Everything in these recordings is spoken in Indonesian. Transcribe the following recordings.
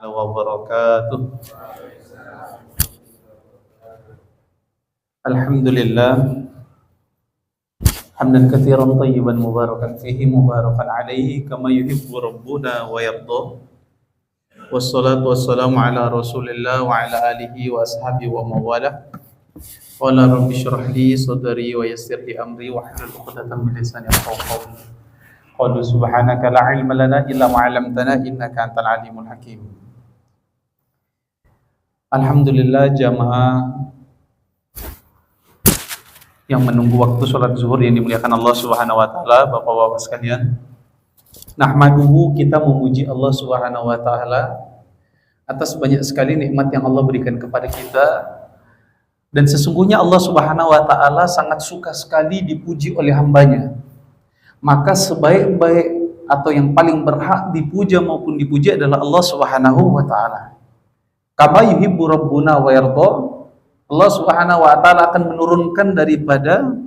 wabarakatuh. Alhamdulillah hamdan katsiran thayyiban mubarakan fihi mubarakan alaihi kama yuhibbu rabbuna wa yarda. Wassalatu wassalamu ala Rasulillah wa ala alihi wa ashabihi wa mawalah. Qala rabbi shrah li sadri wa yassir li amri wa hlul 'uqdatam min lisani yafqahu qawli. Qalu subhanaka la ilma lana illa ma 'allamtana innaka antal alimul hakim. Alhamdulillah jamaah yang menunggu waktu sholat zuhur yang dimuliakan Allah Subhanahu wa taala, Bapak-bapak sekalian. Nahmaduhu, kita memuji Allah Subhanahu wa taala atas banyak sekali nikmat yang Allah berikan kepada kita. Dan sesungguhnya Allah Subhanahu wa taala sangat suka sekali dipuji oleh hambanya. Maka sebaik-baik atau yang paling berhak dipuja maupun dipuji adalah Allah Subhanahu wa taala. Kama yuhibbu rabbuna wa yarda. Allah Subhanahu wa taala akan menurunkan daripada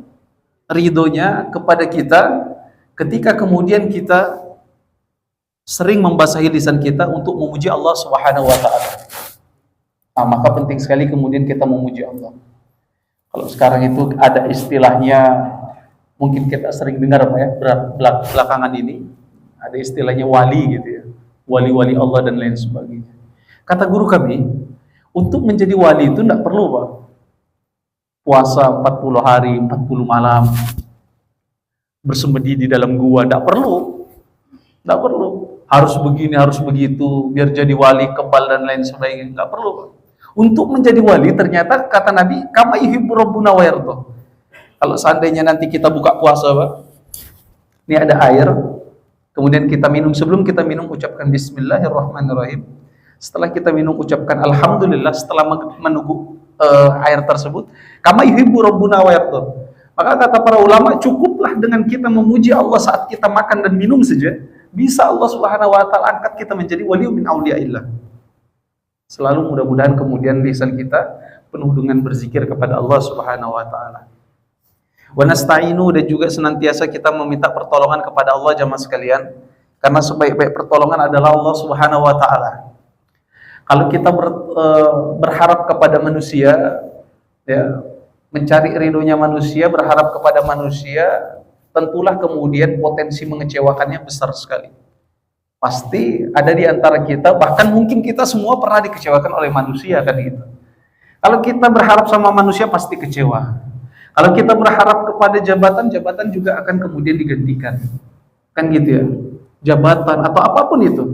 ridhonya kepada kita ketika kemudian kita sering membasahi lisan kita untuk memuji Allah Subhanahu wa taala. Nah, maka penting sekali kemudian kita memuji Allah. Kalau sekarang itu ada istilahnya, mungkin kita sering dengar Pak ya, belakangan ini ada istilahnya wali gitu ya. Wali-wali Allah dan lain sebagainya. Kata guru kami, untuk menjadi wali itu tidak perlu Pak puasa 40 hari, 40 malam, bersemedi di dalam gua, tidak perlu. Tidak perlu. Harus begini, harus begitu, biar jadi wali kebal dan lain sebagainya. Tidak perlu Pak. Untuk menjadi wali ternyata kata Nabi, kama yuhibbu rabbuna wa yarda. Kalau seandainya nanti kita buka puasa Pak, ini ada air, kemudian kita minum, sebelum kita minum ucapkan bismillahirrahmanirrahim. Setelah kita minum ucapkan alhamdulillah, setelah menunggu air tersebut, kama yuhibbu rabbuna wa yarda. Maka kata para ulama, cukuplah dengan kita memuji Allah saat kita makan dan minum saja, bisa Allah Subhanahu wa taala angkat kita menjadi wali min auliyaillah. Selalu mudah-mudahan kemudian lisan kita penuh dengan berzikir kepada Allah Subhanahu wa taala. Wa nasta'inu, dan juga senantiasa kita meminta pertolongan kepada Allah jamaah sekalian, karena sebaik-baik pertolongan adalah Allah Subhanahu wa taala. Kalau kita berharap kepada manusia, ya, mencari ridhonya manusia, berharap kepada manusia, tentulah kemudian potensi mengecewakannya besar sekali. Pasti ada di antara kita, bahkan mungkin kita semua pernah dikecewakan oleh manusia kan gitu. Kalau kita berharap sama manusia pasti kecewa. Kalau kita berharap kepada jabatan, jabatan juga akan kemudian digantikan. Kan gitu ya. Jabatan atau apapun itu.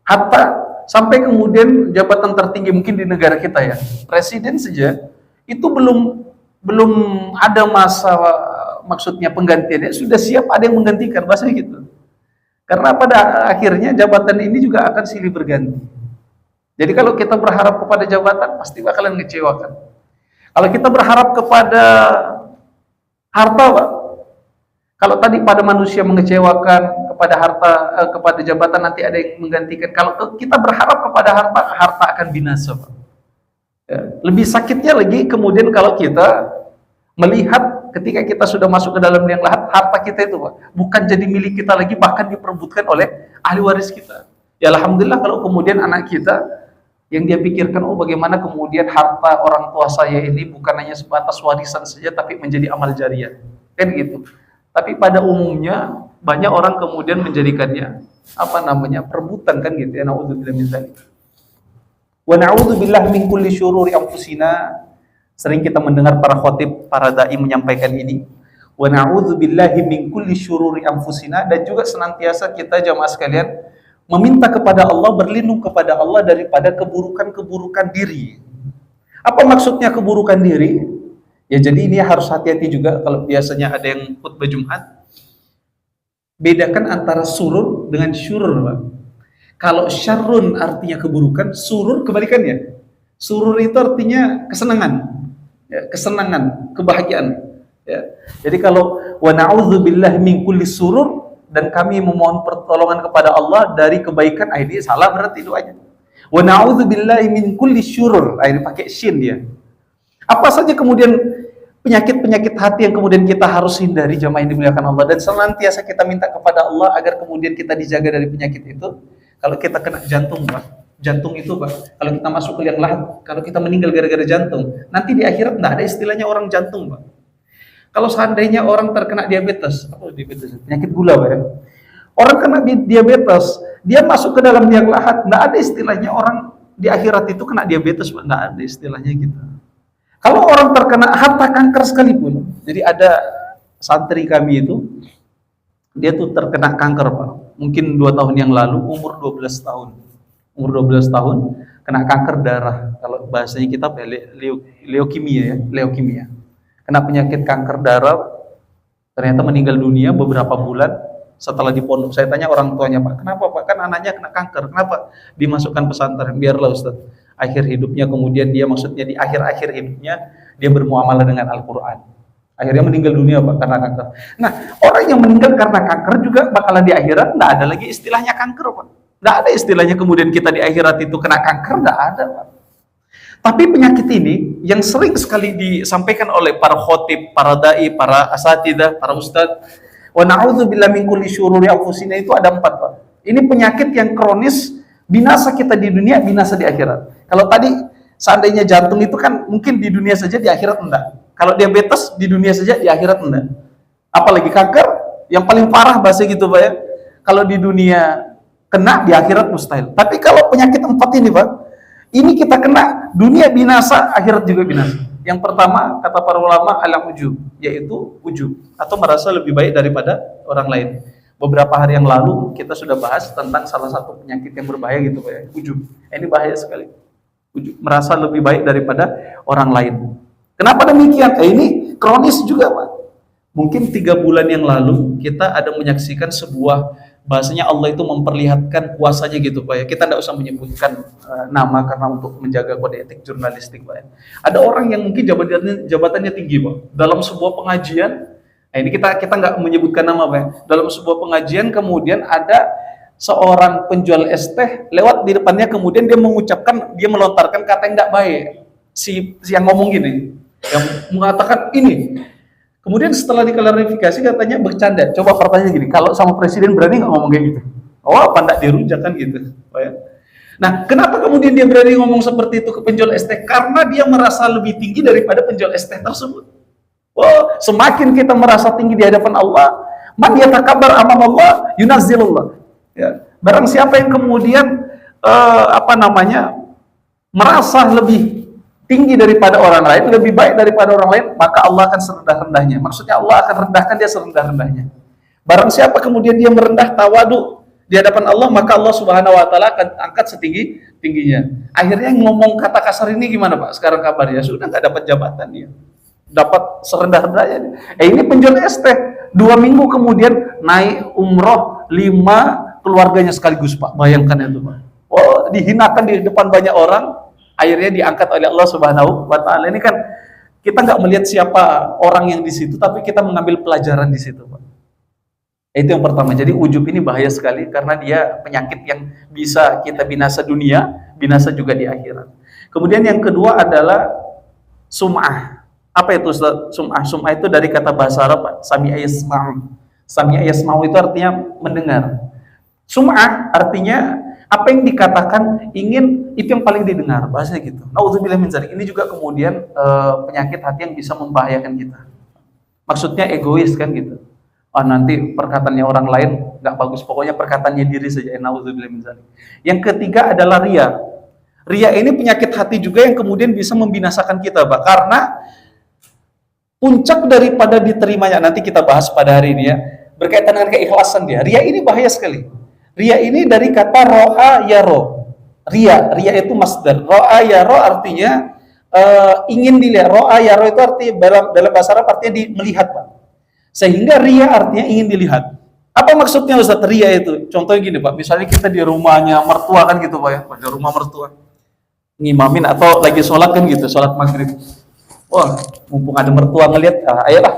Hatta sampai kemudian jabatan tertinggi mungkin di negara kita ya. Presiden saja itu belum ada masa, maksudnya penggantiannya, sudah siap ada yang menggantikan, bahasa gitu. Karena pada akhirnya jabatan ini juga akan silih berganti. Jadi kalau kita berharap kepada jabatan, pasti bakalan ngecewakan. Kalau kita berharap kepada harta, Pak, kalau tadi pada manusia mengecewakan, kepada harta, kepada jabatan nanti ada yang menggantikan. Kalau kita berharap kepada harta, harta akan binasa, Pak. Ya, lebih sakitnya lagi kemudian kalau kita melihat ketika kita sudah masuk ke dalam liang lahat, harta kita itu Pak, bukan jadi milik kita lagi, bahkan diperebutkan oleh ahli waris kita. Ya alhamdulillah kalau kemudian anak kita yang dia pikirkan, oh bagaimana kemudian harta orang tua saya ini bukan hanya sebatas warisan saja, tapi menjadi amal jariah, kan gitu. Tapi pada umumnya banyak orang kemudian menjadikannya perebutan, kan gitu ya. Na'udzubillah min dzalik. Wa na'udzubillah min kulli syururi anfusina. Sering kita mendengar para khotib, para dai menyampaikan ini. Wa na'udzubillahi min kulli syururi anfusina, dan juga senantiasa kita jamaah sekalian meminta kepada Allah, berlindung kepada Allah daripada keburukan-keburukan diri. Apa maksudnya keburukan diri? Ya jadi ini harus hati-hati juga kalau biasanya ada yang khutbah Jumat. Bedakan antara surur dengan syurur, Pak. Kalau syarrun artinya keburukan, surur kebalikannya. Surur itu artinya kesenangan. Ya, kesenangan, kebahagiaan. Ya. Jadi kalau wa na'udzubillahi min kulli surur, dan kami memohon pertolongan kepada Allah dari kebaikan, ini salah berarti doanya. Wa na'udzubillahi min kulli syurur, ini pakai shin dia. Apa saja kemudian penyakit-penyakit hati yang kemudian kita harus hindari jamaah yang dimuliakan Allah, dan senantiasa kita minta kepada Allah agar kemudian kita dijaga dari penyakit itu. Kalau kita kena jantung, Pak, Jantung itu Pak, kalau kita masuk ke liang lahat, kalau kita meninggal gara-gara jantung, nanti di akhirat nggak ada istilahnya orang jantung Pak. Kalau seandainya orang terkena diabetes, apa diabetes? Penyakit gula Pak ya. Orang kena diabetes, dia masuk ke dalam liang lahat, nggak ada istilahnya orang di akhirat itu kena diabetes Pak, nggak ada istilahnya gitu. Kalau orang terkena harta kanker sekalipun, jadi ada santri kami itu, dia tuh terkena kanker Pak, mungkin 2 tahun yang lalu, umur 12 tahun. Umur 12 tahun, kena kanker darah, kalau bahasanya kita leukemia ya, leukemia. Kena penyakit kanker darah, ternyata meninggal dunia beberapa bulan setelah di pondok. Saya tanya orang tuanya, Pak, kenapa Pak? Kan anaknya kena kanker, kenapa dimasukkan pesantren? Biarlah Ustaz, akhir hidupnya, kemudian dia maksudnya di akhir-akhir hidupnya, dia bermuamalah dengan Al-Quran. Akhirnya meninggal dunia Pak, karena kanker. Nah, orang yang meninggal karena kanker juga bakalan di akhirat, nggak ada lagi istilahnya kanker Pak. Nggak ada istilahnya kemudian kita di akhirat itu kena kanker, nggak ada Pak. Tapi penyakit ini yang sering sekali disampaikan oleh para khotib, para dai, para asatidah, para ustadz, wa na'udzubillahi min kulli syururi anfusina, itu ada 4 Pak. Ini penyakit yang kronis, binasa kita di dunia, binasa di akhirat. Kalau tadi seandainya jantung itu kan mungkin di dunia saja, di akhirat enggak. Kalau diabetes di dunia saja, di akhirat enggak. Apalagi kanker, yang paling parah bahasa gitu Pak ya. Kalau di dunia kena, di akhirat mustahil. Tapi kalau penyakit 4 ini Pak, ini kita kena, dunia binasa, akhirat juga binasa. Yang pertama, kata para ulama, al-ujub, yaitu ujub, atau merasa lebih baik daripada orang lain. Beberapa hari yang lalu, kita sudah bahas tentang salah satu penyakit yang berbahaya gitu Pak ya, ujub. Ini bahaya sekali. Ujub, merasa lebih baik daripada orang lain. Kenapa demikian? Ini kronis juga Pak. Mungkin 3 bulan yang lalu, kita ada menyaksikan sebuah, bahasanya Allah itu memperlihatkan kuasanya gitu Pak ya. Kita tidak usah menyebutkan nama karena untuk menjaga kode etik jurnalistik Pak ya. Ada orang yang mungkin jabatannya tinggi Pak. Dalam sebuah pengajian, ini kita nggak menyebutkan nama Pak ya. Dalam sebuah pengajian kemudian ada seorang penjual es teh lewat di depannya, kemudian dia mengucapkan, dia melontarkan kata yang tidak baik. Si yang ngomong gini, yang mengatakan ini. Kemudian setelah diklarifikasi katanya bercanda. Coba pertanyaan gini, kalau sama presiden berani nggak ngomong kayak gitu? Oh, apa enggak dirujak kan gitu. Oh, ya. Nah, kenapa kemudian dia berani ngomong seperti itu ke penjual es teh? Karena dia merasa lebih tinggi daripada penjual es teh tersebut. Oh, semakin kita merasa tinggi di hadapan Allah, man yatakabbar amam Allah yunazzilullah. Ya. Barang siapa yang kemudian merasa lebih tinggi daripada orang lain, lebih baik daripada orang lain, maka Allah akan serendah-rendahnya. Maksudnya Allah akan rendahkan dia serendah-rendahnya. Barang siapa kemudian dia merendah, tawadu di hadapan Allah, maka Allah Subhanahu wa taala akan angkat setinggi-tingginya. Akhirnya ngomong kata kasar ini gimana Pak? Sekarang kabarnya sudah nggak dapat jabatan dia. Dapat serendah-rendahnya. Ini penjual es teh 2 minggu kemudian naik umroh 5 keluarganya sekaligus Pak. Bayangkan itu Pak. Oh, dihinakan di depan banyak orang, akhirnya diangkat oleh Allah Subhanahu wa taala. Ini kan kita nggak melihat siapa orang yang di situ, tapi kita mengambil pelajaran di situ, Pak. Itu yang pertama. Jadi ujub ini bahaya sekali karena dia penyakit yang bisa kita binasa dunia, binasa juga di akhirat. Kemudian yang kedua adalah sum'ah. Apa itu sum'ah? Sum'ah itu dari kata bahasa Arab, Pak, sami'a yasma'u. Sami'a yasma'u itu artinya mendengar. Sum'ah artinya apa yang dikatakan ingin, itu yang paling didengar, bahasanya gitu. Nauzubillah min dzalik. Ini juga kemudian penyakit hati yang bisa membahayakan kita. Maksudnya egois kan gitu. Oh, nanti perkataannya orang lain nggak bagus, pokoknya perkataannya diri saja. Nauzubillah min dzalik. Yang ketiga adalah riya. Riya ini penyakit hati juga yang kemudian bisa membinasakan kita, Pak. Karena puncak daripada diterimanya, nanti kita bahas pada hari ini ya, berkaitan dengan keikhlasan dia. Riya ini bahaya sekali. Riya ini dari kata ro'a yaro. Riya itu masdar. Ro'a yaro artinya ingin dilihat. Ro'a yaro itu artinya dalam bahasa Arab artinya melihat, Pak. Sehingga riya artinya ingin dilihat. Apa maksudnya Ustaz riya itu? Contohnya gini Pak, misalnya kita di rumahnya mertua kan gitu Pak ya, di rumah mertua. Ngimamin atau lagi sholat kan gitu, sholat maghrib. Wah, mumpung ada mertua ngelihat, ayolah.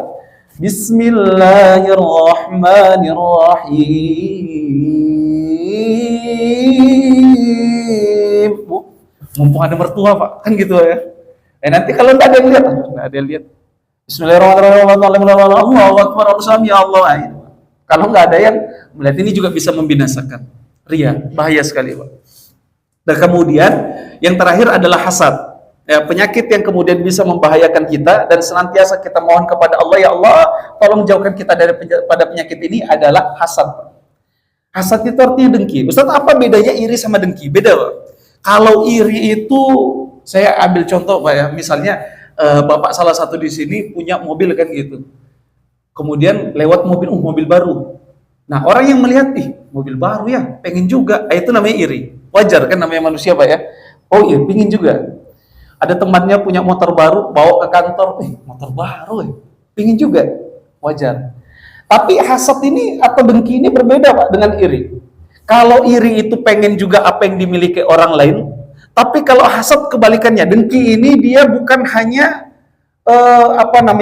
Bismillahirrahmanirrahim. Mumpung ada mertua Pak, kan gitu ya. Nanti kalau nggak ada yang lihat, nggak ada yang lihat. Bismillahirrahmanirrahim. Allahu Akbar, ya Allah. Kalau nggak ada yang melihat, ini juga bisa membinasakan. Riya, bahaya sekali Pak. Dan kemudian yang terakhir adalah hasad. Ya, penyakit yang kemudian bisa membahayakan kita dan senantiasa kita mohon kepada Allah, ya Allah, tolong jauhkan kita pada penyakit ini adalah hasad. Hasad itu artinya dengki. Ustaz, apa bedanya iri sama dengki? Beda, Pak. Kalau iri itu, saya ambil contoh, Pak ya. Misalnya Bapak salah satu di sini punya mobil kan gitu. Kemudian lewat mobil baru. Nah, orang yang melihat, mobil baru ya, pengen juga. Itu namanya iri. Wajar kan, namanya manusia, Pak ya. Oh iya, pengen juga. Ada temannya punya motor baru, bawa ke kantor, motor baru ya, pengen juga. Wajar. Tapi hasad ini atau dengki ini berbeda, Pak, dengan iri. Kalau iri itu pengen juga apa yang dimiliki orang lain, tapi kalau hasad kebalikannya, dengki ini dia bukan hanya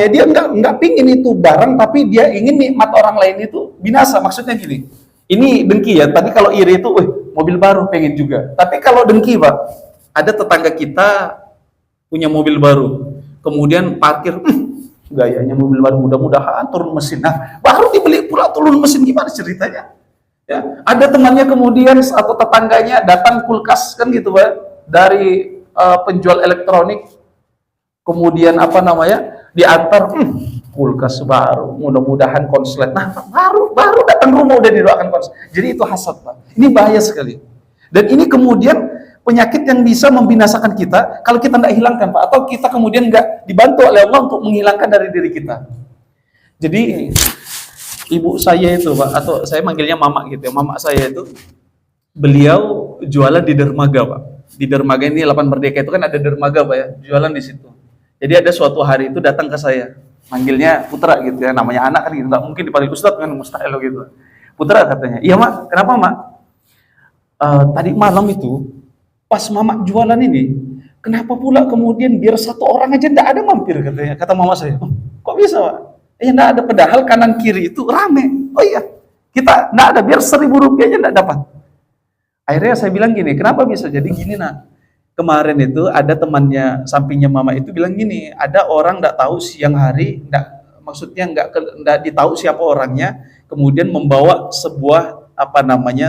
dia nggak pingin itu barang, tapi dia ingin nikmat orang lain itu binasa. Maksudnya gini, ini dengki ya. Tadi kalau iri itu, mobil baru pengen juga. Tapi kalau dengki, Pak, ada tetangga kita punya mobil baru, kemudian parkir, gayanya mobil baru, mudah-mudahan turun mesin. Nah, baru dibeli pula turun mesin, gimana ceritanya? Ya, ada temannya kemudian atau tetangganya datang kulkas kan gitu, Pak, dari penjual elektronik, kemudian diantar kulkas baru, mudah-mudahan konslet. Nah, baru datang rumah udah didoakan konslet. Jadi itu hasad, Pak. Ini bahaya sekali. Dan ini kemudian penyakit yang bisa membinasakan kita kalau kita tidak hilangkan, Pak, atau kita kemudian nggak dibantu oleh Allah untuk menghilangkan dari diri kita. Jadi ibu saya itu, Pak, atau saya manggilnya mama gitu ya, mama saya itu, beliau jualan di dermaga, Pak. Di dermaga ini, Lapan Merdeka itu kan ada dermaga, Pak ya, jualan di situ. Jadi ada suatu hari itu datang ke saya, manggilnya Putra gitu ya, namanya anak kan gitu, nggak mungkin dipanggil Ustadz kan, mustahil gitu. Putra katanya, iya Mak, kenapa Mak? Tadi malam itu pas Mama jualan ini, kenapa pula kemudian biar satu orang aja ndak ada mampir katanya, kata mama saya. Kok bisa, Pak? Ndak ada, padahal kanan kiri itu rame. Oh iya, kita ndak ada, biar 1.000 rupiah aja ndak dapat. Akhirnya saya bilang gini, kenapa bisa jadi gini nak? Kemarin itu ada temannya sampingnya mama itu bilang gini, ada orang ndak tahu siang hari, maksudnya ndak ditahu siapa orangnya, kemudian membawa sebuah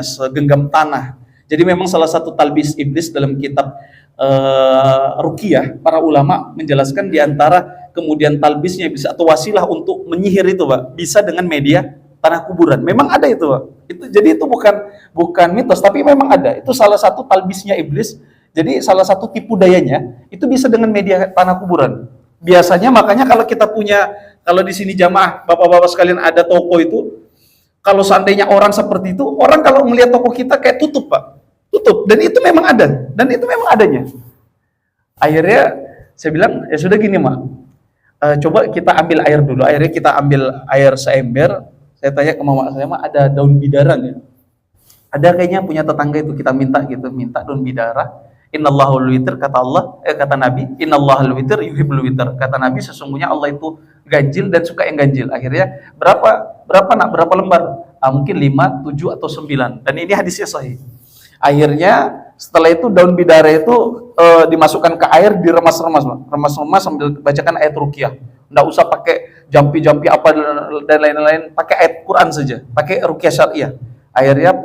segenggam tanah. Jadi memang salah satu talbis iblis dalam kitab Ruqyah, para ulama menjelaskan di antara kemudian talbisnya bisa atau wasilah untuk menyihir itu, Pak, bisa dengan media tanah kuburan. Memang ada itu, Pak. Jadi itu bukan mitos, tapi memang ada. Itu salah satu talbisnya iblis. Jadi salah satu tipu dayanya itu bisa dengan media tanah kuburan. Biasanya makanya kalau di sini jamaah bapak-bapak sekalian ada toko itu, kalau seandainya orang seperti itu, orang kalau melihat toko kita kayak tutup, Pak. Tutup. Dan itu memang ada. Dan itu memang adanya. Akhirnya saya bilang, ya sudah gini, Mak. Coba kita ambil air dulu. Akhirnya kita ambil air seember. Saya tanya ke mama saya, Mak, ada daun bidara nggak? Ada kayaknya punya tetangga itu, kita minta daun bidara. Innallahul witir, kata Nabi, innallahul witir yuhibbul witir. Kata Nabi, sesungguhnya Allah itu ganjil dan suka yang ganjil. Akhirnya berapa lembar? Mungkin 5, 7 atau 9. Dan ini hadisnya sahih. Akhirnya setelah itu daun bidara itu dimasukkan ke air, diremas-remas sambil bacakan ayat ruqyah. Nggak usah pakai jampi-jampi apa dan lain-lain, pakai ayat Quran saja, pakai ruqyah syariah. Akhirnya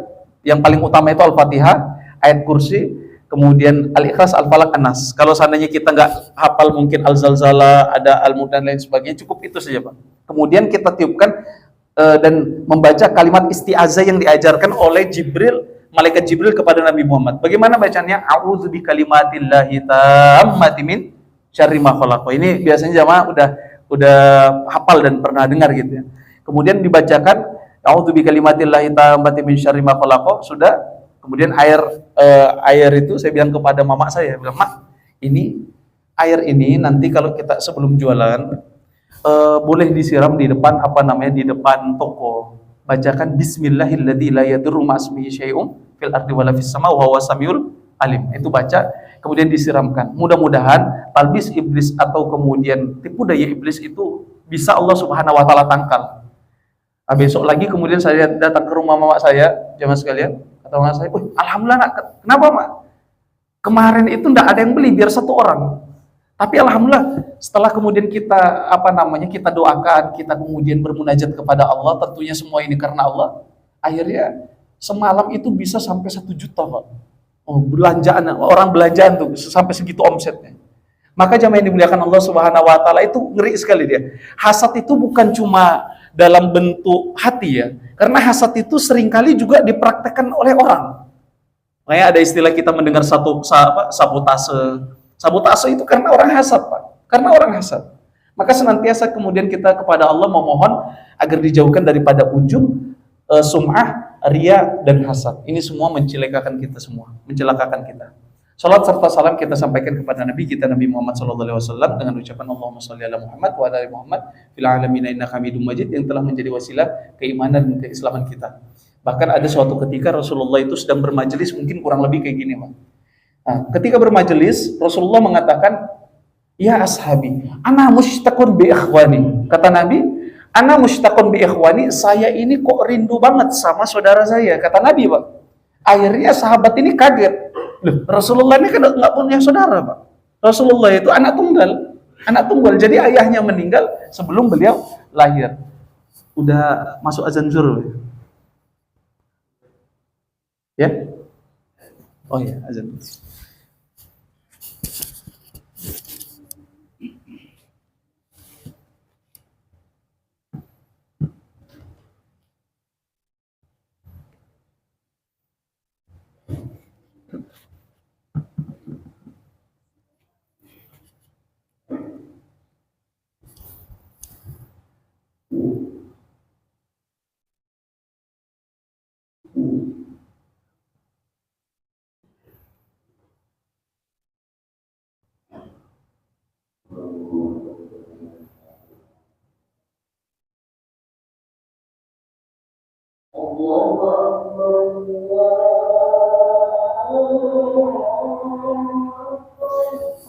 yang paling utama itu Al-Fatihah, ayat kursi, kemudian Al-Ikhlas, Al-Falaq, An-Nas. Kalau seandainya kita nggak hafal mungkin Al-Zalzalah, ada Al-Mulk dan lain sebagainya, cukup itu saja, Pak. Kemudian kita tiupkan dan membaca kalimat isti'azah yang diajarkan oleh Malaikat Jibril kepada Nabi Muhammad. Bagaimana bacanya? A'udzu bikalimatillahi tammati min syarri ma khalaq. Ini biasanya jamaah udah hafal dan pernah dengar gitu ya. Kemudian dibacakan a'udzu bikalimatillahi tammati min syarri ma khalaq. Sudah. Kemudian air itu saya bilang kepada mama saya, bilang, "Mak, ini air ini nanti kalau kita sebelum jualan boleh disiram di depan di depan toko. Bacakan bismillahilladzi la yadurru ma'asmihi syai'un fil ardi wala fis sama wa huwas samiul alim." Itu baca, kemudian disiramkan. Mudah-mudahan talbis iblis atau kemudian tipu daya iblis itu bisa Allah Subhanahu wa taala tangkal. Besok lagi kemudian saya datang ke rumah mama saya, jamaah sekalian, kata mama saya, alhamdulillah nak, kenapa Mak? Kemarin itu enggak ada yang beli, biar satu orang. Tapi alhamdulillah setelah kemudian kita kita doakan, kita kemudian bermunajat kepada Allah, tentunya semua ini karena Allah. Akhirnya semalam itu bisa sampai 1 juta, Pak. Oh, belanjaan, orang belanjaan tuh sampai segitu omsetnya. Maka jamaah yang dimuliakan Allah Subhanahu wa taala itu ngeri sekali dia. Hasad itu bukan cuma dalam bentuk hati ya. Karena hasad itu seringkali juga dipraktekkan oleh orang. Makanya ada istilah kita mendengar sabotase. Sabotase itu karena orang hasad, Pak. Karena orang hasad. Maka senantiasa kemudian kita kepada Allah memohon agar dijauhkan daripada ujung sum'ah, ria, dan hasad. Ini semua mencelakakan kita semua, mencelakakan kita. Salat serta salam kita sampaikan kepada Nabi kita Nabi Muhammad SAW dengan ucapan Allahumma sholli ala Muhammad wa ala ali Muhammad fil alamin innaka Hamidum Majid, yang telah menjadi wasilah keimanan dan keislaman kita. Bahkan ada suatu ketika Rasulullah itu sedang bermajelis, mungkin kurang lebih kayak gini, Pak. Nah, ketika bermajelis, Rasulullah mengatakan, "Ya ashabi, ana mushtaqun bi ikhwani." Kata Nabi, "Ana mushtaqun bi ikhwani." Saya ini kok rindu banget sama saudara saya. Kata Nabi, Pak. Akhirnya sahabat ini kaget. Loh, Rasulullah ini kan nggak punya saudara, Pak. Rasulullah itu anak tunggal. Anak tunggal. Jadi ayahnya meninggal sebelum beliau lahir. Udah masuk azan zuhur. Ya? Oh ya, azan.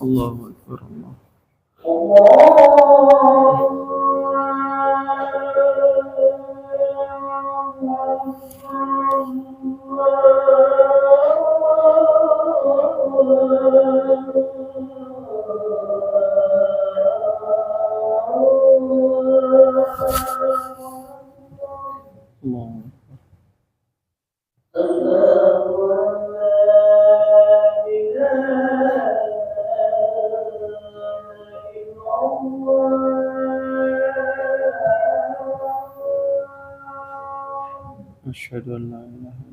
Allahu Akbar. Asyhadu an la ilaha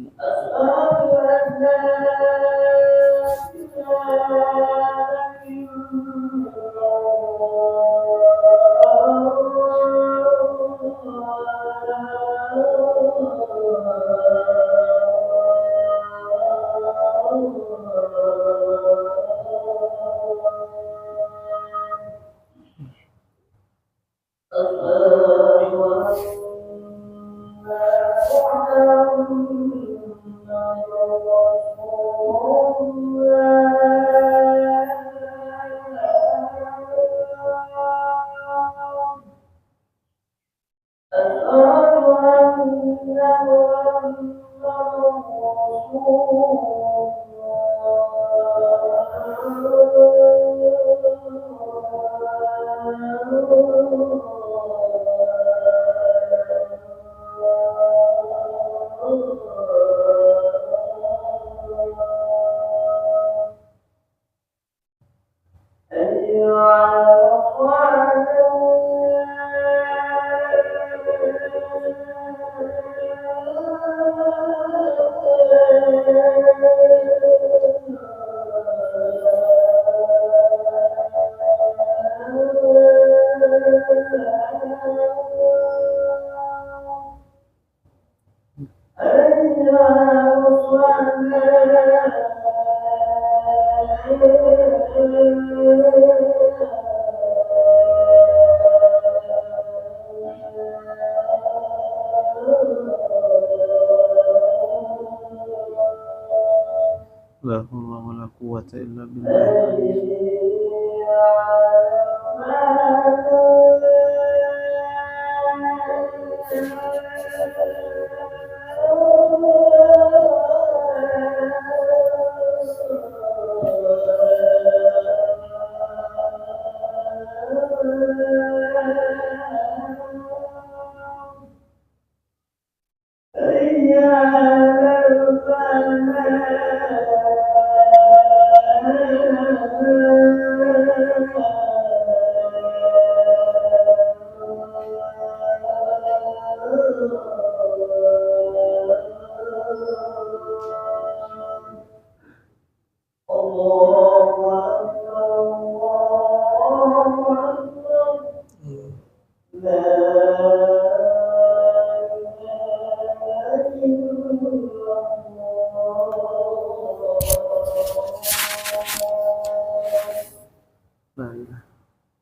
la haula wala quwwata illa billah.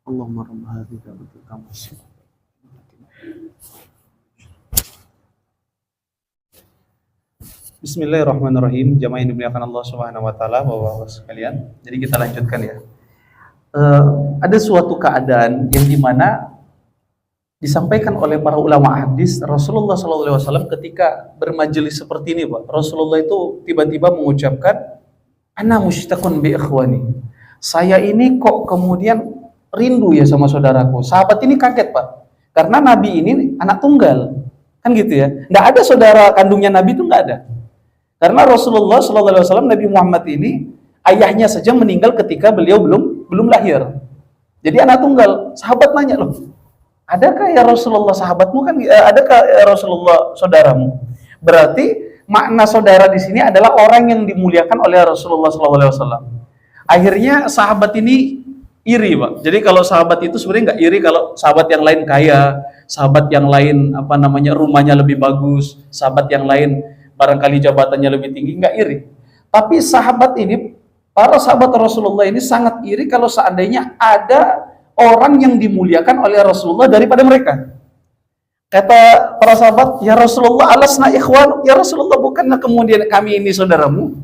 Allahumma rabb hadhihi da'watil tammah. Bismillahirrahmanirrahim. Jamaah yang dimuliakan Allah Subhanahu wa taala, Bapak-bapak sekalian. Jadi kita lanjutkan ya. Ada suatu keadaan yang dimana disampaikan oleh para ulama hadis, Rasulullah SAW ketika bermajelis seperti ini, Pak. Rasulullah itu tiba-tiba mengucapkan, "Ana mushtaqun bi ikhwani." Saya ini kok kemudian rindu ya sama saudaraku. Sahabat ini kaget, Pak. Karena Nabi ini anak tunggal. Kan gitu ya. Enggak ada saudara kandungnya Nabi itu, enggak ada. Karena Rasulullah SAW, Nabi Muhammad ini ayahnya saja meninggal ketika beliau belum lahir. Jadi anak tunggal. Sahabat nanya, loh, adakah ya Rasulullah sahabatmu kan? Adakah ya Rasulullah saudaramu? Berarti makna saudara di sini adalah orang yang dimuliakan oleh Rasulullah SAW. Akhirnya sahabat ini iri, Pak. Jadi kalau sahabat itu sebenarnya nggak iri kalau sahabat yang lain kaya, sahabat yang lain rumahnya lebih bagus, sahabat yang lain barangkali jabatannya lebih tinggi, nggak iri. Tapi sahabat ini, para sahabat Rasulullah ini sangat iri kalau seandainya ada orang yang dimuliakan oleh Rasulullah daripada mereka. Kata para sahabat, ya Rasulullah, alasna ikhwan, ya Rasulullah, bukanlah kemudian kami ini saudaramu?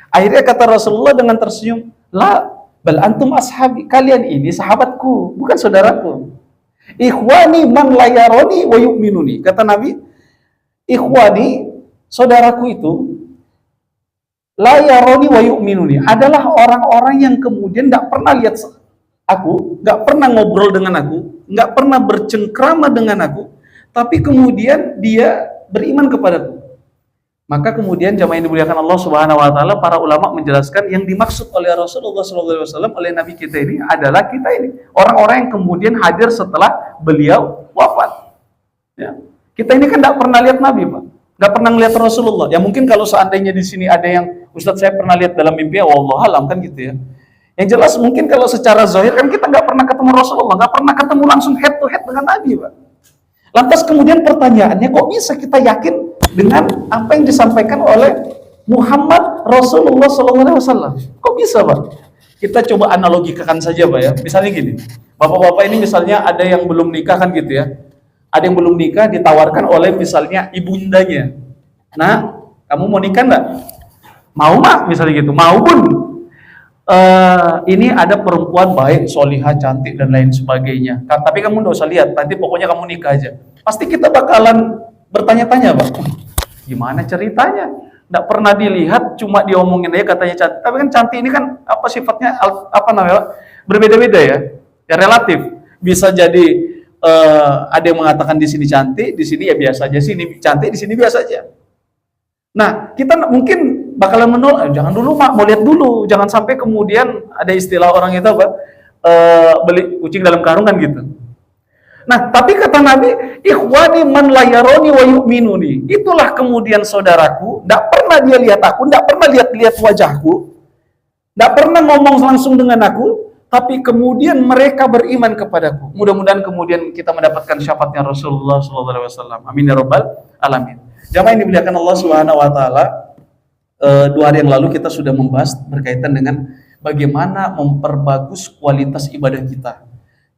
Akhirnya kata Rasulullah dengan tersenyum, la, bal antum ashabi, kalian ini sahabatku, bukan saudaraku. Ikhwani man la yarani wa yu'minuni. Kata Nabi, ikhwani, saudaraku itu la yarani wa yu'minuni, adalah orang-orang yang kemudian nggak pernah lihat aku, nggak pernah ngobrol dengan aku, nggak pernah bercengkrama dengan aku, tapi kemudian dia beriman kepadaku. Maka kemudian jamaah yang dimuliakan Allah Subhanahu wa taala, para ulama menjelaskan yang dimaksud oleh Rasulullah SAW, oleh Nabi kita ini adalah kita ini, orang-orang yang kemudian hadir setelah beliau wafat. Ya. Kita ini kan nggak pernah lihat Nabi, Pak. Nggak pernah ngelihat Rasulullah. Ya mungkin kalau seandainya di sini ada yang, Ustadz saya pernah lihat dalam mimpi, ya wallahualam, kan gitu ya. Yang jelas mungkin kalau secara zahir kan kita nggak pernah ketemu Rasulullah, nggak pernah ketemu langsung head to head dengan Nabi, Pak. Lantas kemudian pertanyaannya, kok bisa kita yakin dengan apa yang disampaikan oleh Muhammad Rasulullah SAW? Kok bisa, Pak? Kita coba analogikan saja, Pak ya. Misalnya gini, bapak-bapak ini misalnya ada yang belum nikah kan gitu ya. Ada yang belum nikah ditawarkan oleh misalnya ibundanya. Nah, kamu mau nikah nggak? Mau, Mak, misalnya gitu. Mau, Bun. Ini ada perempuan baik, solihah, cantik dan lain sebagainya. Tapi kamu nggak usah lihat. Nanti pokoknya kamu nikah aja. Pasti kita bakalan bertanya-tanya, Pak. Gimana ceritanya? Nggak pernah dilihat, cuma diomongin aja katanya cantik. Tapi kan cantik ini kan apa sifatnya? Berbeda-beda ya. Ya relatif. Bisa jadi ada yang mengatakan di sini cantik, di sini ya biasa aja, sini cantik, di sini biasa aja. Nah, kita mungkin bakalan menolak, jangan dulu, Mak, mau lihat dulu, jangan sampai kemudian ada istilah orang itu apa, beli kucing dalam karung kan gitu. Nah, tapi kata Nabi, ikhwani man la yarani wa yu'minuni. Itulah kemudian saudaraku, enggak pernah dia lihat aku, enggak pernah lihat wajahku, enggak pernah ngomong langsung dengan aku, tapi kemudian mereka beriman kepadaku. Mudah-mudahan kemudian kita mendapatkan syafaatnya Rasulullah SAW. Amin ya rabbal alamin. Jamaah yang dimuliakan Allah Subhanahu wa taala, 2 hari yang lalu kita sudah membahas berkaitan dengan bagaimana memperbagus kualitas ibadah kita.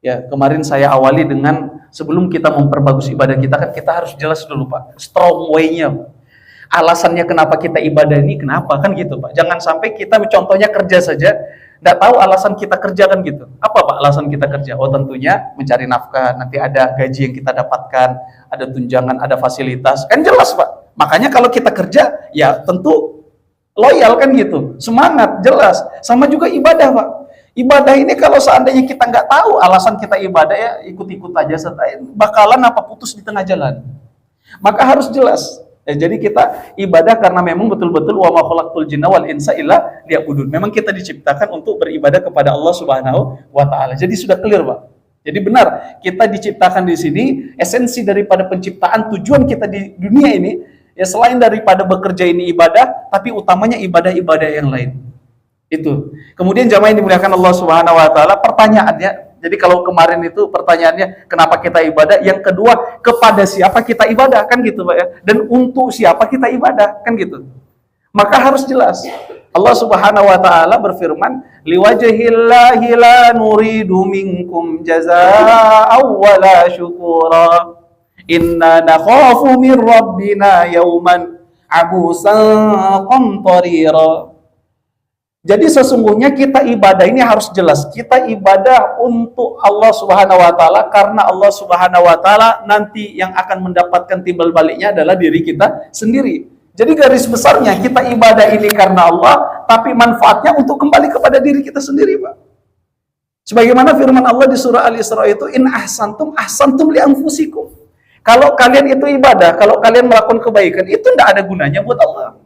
Ya, kemarin saya awali dengan sebelum kita memperbagus ibadah kita kan kita harus jelas dulu, Pak, strong way-nya. Alasannya kenapa kita ibadah ini, kenapa kan gitu, Pak. Jangan sampai kita contohnya kerja saja, nggak tahu alasan kita kerja kan gitu. Apa, Pak, alasan kita kerja? Oh, tentunya mencari nafkah, nanti ada gaji yang kita dapatkan, ada tunjangan, ada fasilitas. Kan jelas, Pak. Makanya kalau kita kerja, ya tentu loyal kan gitu. Semangat, jelas. Sama juga ibadah, Pak. Ibadah ini kalau seandainya kita nggak tahu alasan kita ibadah, ya ikut-ikut aja, bakalan putus di tengah jalan. Maka harus jelas. Ya, jadi kita ibadah karena memang betul-betul wa ma khalaqtul jinna wal insa illa liya'budun. Memang kita diciptakan untuk beribadah kepada Allah Subhanahu wa taala. Jadi sudah clear, Pak. Jadi benar, kita diciptakan di sini, esensi daripada penciptaan, tujuan kita di dunia ini ya selain daripada bekerja ini ibadah, tapi utamanya ibadah-ibadah yang lain. Itu. Kemudian jamaah yang dimuliakan Allah Subhanahu wa taala, pertanyaannya, jadi kalau kemarin itu pertanyaannya kenapa kita ibadah, yang kedua kepada siapa kita ibadah, kan gitu Pak ya. Dan untuk siapa kita ibadah, kan gitu. Maka harus jelas. Allah Subhanahu wa taala berfirman, liwajhillahi la nuridu minkum jazaa'an wala syukura. Inna nakhafu min rabbina yauman abusan qamtarira. Jadi sesungguhnya kita ibadah ini harus jelas. Kita ibadah untuk Allah Subhanahu wa taala karena Allah Subhanahu wa taala nanti yang akan mendapatkan timbal baliknya adalah diri kita sendiri. Jadi garis besarnya kita ibadah ini karena Allah, tapi manfaatnya untuk kembali kepada diri kita sendiri, Pak. Sebagaimana firman Allah di surah Al-Isra itu, in ahsantum li anfusikum. Kalau kalian itu ibadah, kalau kalian melakukan kebaikan, itu tidak ada gunanya buat Allah.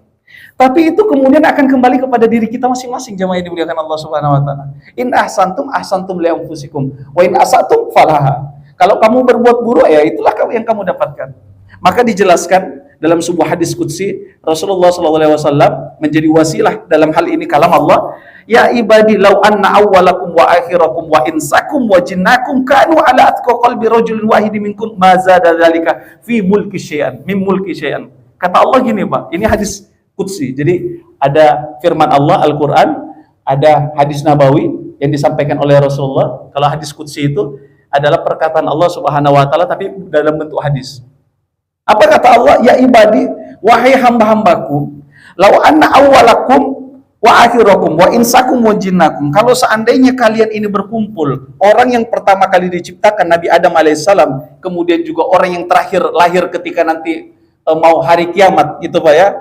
Tapi itu kemudian akan kembali kepada diri kita masing-masing, jamaah yang dimuliakan Allah Subhanahu wa taala. In ahsantum li anfusikum wa in asatum falaha. Kalau kamu berbuat buruk, ya itulah yang kamu dapatkan. Maka dijelaskan dalam sebuah hadis qudsi, Rasulullah SAW menjadi wasilah dalam hal ini kalam Allah. Ya ibadi law anna awwalakum wa akhirakum wa insakum wa jinnakum kanu ala atqa qalbi rajulin wahidin minkum ma zada dzalika fi mulki syai'an min mulki syai'an. Kata Allah gini, Pak. Ini hadis qudsi. Jadi ada firman Allah Al-Qur'an, ada hadis nabawi yang disampaikan oleh Rasulullah. Kalau hadis qudsi itu adalah perkataan Allah Subhanahu wa taala tapi dalam bentuk hadis. Apa kata Allah? Ya ibadi, wahai hamba-hambaku, law anna awwalakum wa akhirakum wa insakum wa jinnakum. Kalau seandainya kalian ini berkumpul, orang yang pertama kali diciptakan Nabi Adam alaihissalam, kemudian juga orang yang terakhir lahir ketika nanti mau hari kiamat, gitu Pak ya.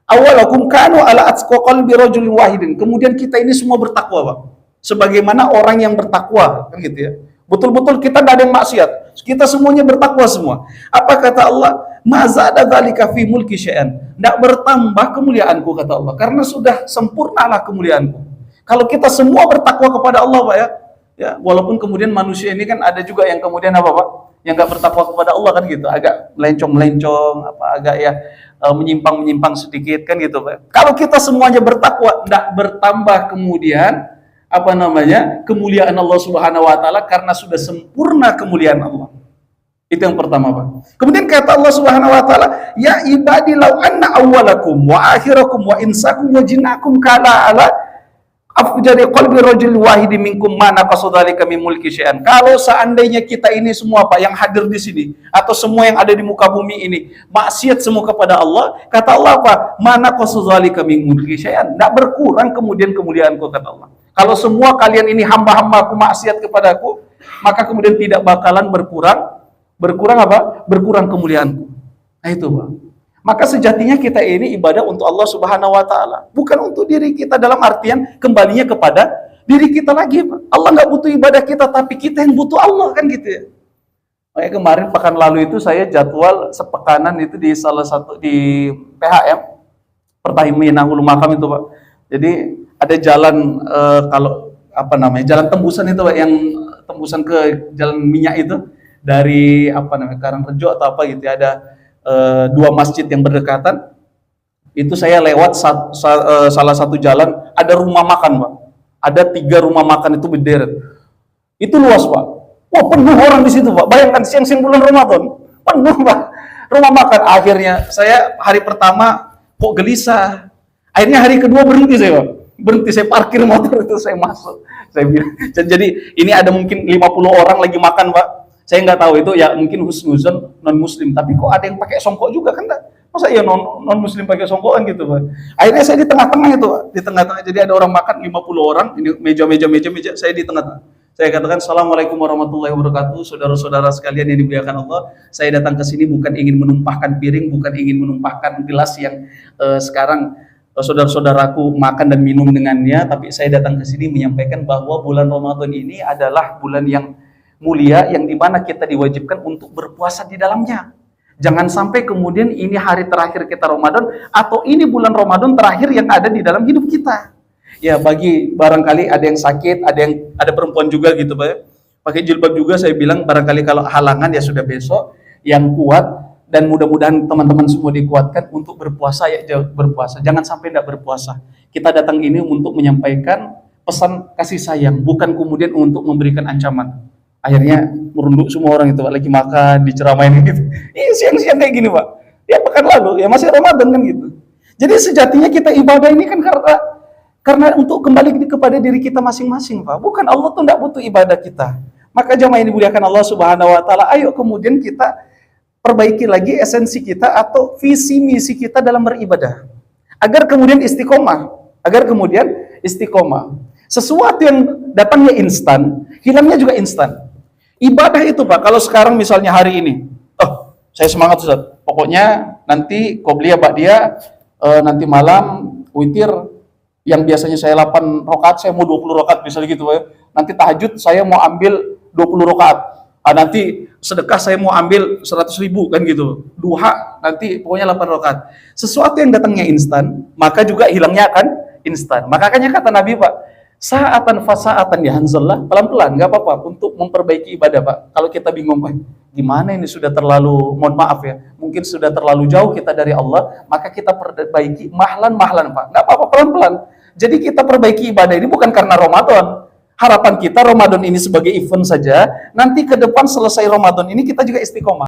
Awwalakum kanu ala atqa qalbi rajulin wahidin. Kemudian kita ini semua bertakwa, Pak. Sebagaimana orang yang bertakwa, kan gitu ya. Betul-betul kita tidak ada yang maksiat. Kita semuanya bertakwa semua. Apa kata Allah? Mazada dzalika fi mulki syai'an. Tidak bertambah kemuliaanku, kata Allah. Karena sudah sempurnalah kemuliaanku. Kalau kita semua bertakwa kepada Allah, Pak ya. Ya, walaupun kemudian manusia ini kan ada juga yang kemudian apa, Pak? Yang nggak bertakwa kepada Allah kan gitu. Agak melencong-melencong, apa agak ya menyimpang-menyimpang sedikit kan gitu, Pak. Kalau kita semuanya bertakwa, tidak bertambah kemudian apa namanya kemuliaan Allah Subhanahu wa taala karena sudah sempurna kemuliaan Allah. Itu yang pertama, Pak. Kemudian kata Allah Subhanahu wa taala, ya ibadi law anna awwalakum wa akhirakum wa insakum wa jinnakum kala ala afjari qalbi rajul wahid minkum ma naqasadzalika min mulki syai'an. Kalau seandainya kita ini semua, Pak, yang hadir di sini atau semua yang ada di muka bumi ini maksiat semua kepada Allah, kata Allah apa? Ma naqasadzalika min mulki syai'an. Enggak berkurang kemudian kemuliaanku, kata Allah. Kalau semua kalian ini hamba-hambaku maksiat kepadaku, maka kemudian tidak bakalan berkurang apa? Berkurang kemuliaanku. Nah itu, Pak. Maka sejatinya kita ini ibadah untuk Allah Subhanahu wa taala, bukan untuk diri kita dalam artian kembalinya kepada diri kita lagi, Pak. Allah nggak butuh ibadah kita, tapi kita yang butuh Allah, kan gitu ya. Kayak kemarin pekan lalu itu saya jadwal sepekanan itu di salah satu di PHM Pertamina Hulu Makam itu, Pak. Jadi ada jalan kalau apa namanya jalan tembusan itu, Pak, yang tembusan ke jalan minyak itu dari apa namanya Karangrejo atau apa gitu ya, ada dua masjid yang berdekatan. Itu saya lewat salah satu jalan ada rumah makan, Pak. Ada 3 rumah makan itu berderet. Itu luas, Pak. Wah, penuh orang di situ, Pak. Bayangkan siang-siang bulan Ramadan, penuh, Pak. Rumah makan. Akhirnya saya hari pertama kok gelisah. Akhirnya hari kedua berhenti saya, Pak. Berhenti, saya parkir motor itu, saya masuk. Saya bilang, jadi ini ada mungkin 50 orang lagi makan, Pak. Saya nggak tahu itu ya mungkin husnuzon non muslim, tapi kok ada yang pakai songkok juga kan? Masa ya non muslim pakai songkokan gitu, Pak? Akhirnya saya di tengah-tengah itu, Pak. Di tengah-tengah, jadi ada orang makan 50 orang, ini meja, saya di tengah-tengah. Saya katakan, Assalamualaikum warahmatullahi wabarakatuh, saudara-saudara sekalian yang dimuliakan Allah. Saya datang ke sini bukan ingin menumpahkan piring, bukan ingin menumpahkan gelas yang sekarang saudara-saudaraku makan dan minum dengannya, tapi saya datang ke sini menyampaikan bahwa bulan Ramadan ini adalah bulan yang mulia, yang dimana kita diwajibkan untuk berpuasa di dalamnya. Jangan sampai kemudian ini hari terakhir kita Ramadan, atau ini bulan Ramadan terakhir yang ada di dalam hidup kita. Ya, bagi barangkali ada yang sakit, ada perempuan juga gitu, Pak. Pakai jilbab juga, saya bilang barangkali kalau halangan ya sudah besok. Yang kuat Dan mudah-mudahan teman-teman semua dikuatkan untuk berpuasa, ya berpuasa. Jangan sampai tidak berpuasa. Kita datang ini untuk menyampaikan pesan kasih sayang, bukan kemudian untuk memberikan ancaman. Akhirnya merunduk semua orang itu, Pak, lagi makan, diceramain gitu. Iya, siang-siang kayak gini, Pak. Ya pekan lalu, ya masih Ramadan kan gitu. Jadi sejatinya kita ibadah ini kan karena untuk kembali kepada diri kita masing-masing, Pak. Bukan, Allah tuh tidak butuh ibadah kita. Maka jamaah yang dimuliakan Allah Subhanahu wa taala, ayo kemudian kita perbaiki lagi esensi kita atau visi misi kita dalam beribadah. Agar kemudian istiqomah. Sesuatu yang datangnya instan, hilangnya juga instan. Ibadah itu, Pak, kalau sekarang misalnya hari ini, saya semangat Ustaz. Pokoknya nanti qobliyah ba'diyah, nanti malam witir yang biasanya saya 8 rakaat, saya mau 20 rakaat misalnya gitu, Pak. Nanti tahajud saya mau ambil 20 rakaat. Nanti sedekah saya mau ambil 100.000 kan gitu. Duha nanti pokoknya 8 rakaat. Sesuatu yang datangnya instan, maka juga hilangnya akan instan. Makanya kata Nabi, Pak, sa'atan fasaatan ya Hanzalah, pelan-pelan, nggak apa-apa untuk memperbaiki ibadah, Pak. Kalau kita bingung, Pak, gimana ini sudah terlalu, mohon maaf ya, mungkin sudah terlalu jauh kita dari Allah, maka kita perbaiki mahlan-mahlan, Pak. Nggak apa-apa, pelan-pelan. Jadi kita perbaiki ibadah ini bukan karena Ramadan. Harapan kita Ramadan ini sebagai event saja, nanti ke depan selesai Ramadan ini kita juga istiqomah.